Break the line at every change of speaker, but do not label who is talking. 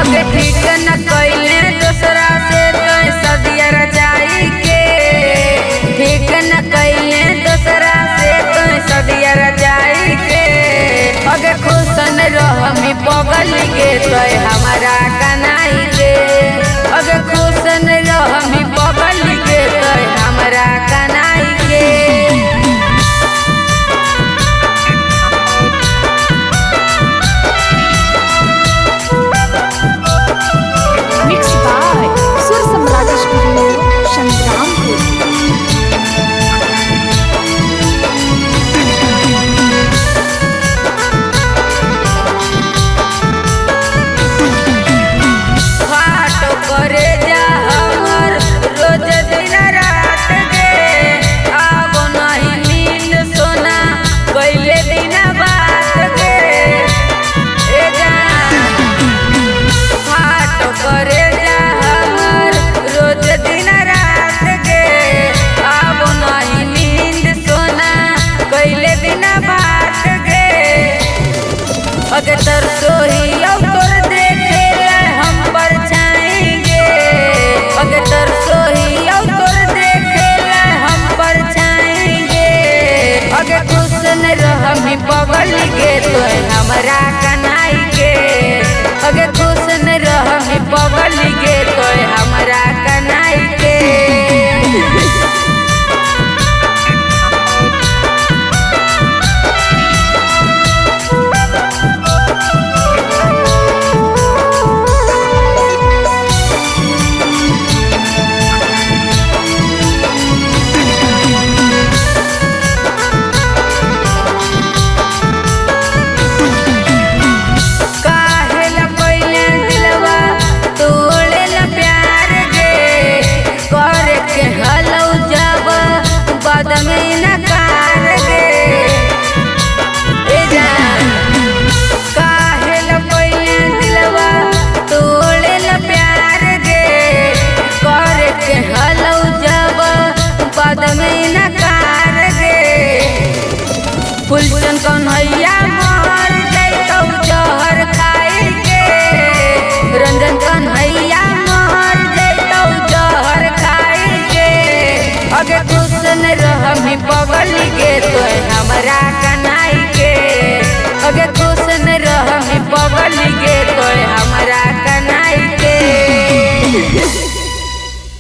अगे ठीक न कैले दूसरा से तो सदिया रचाई के, ठीक न कैले दूसरा से तो सदिया रचाई के। अगे खुश न रहमी पगल के तो हमारा कनाई के, अगे खुश न रहमी पगल के तो हमारा कनाई के। अगे तरसोही तोर देखे हम परछाएंगे, अगे तरसोही तोर देखे हम परछाएंगे। अगे खुश न रहमी पगल के तो हमारा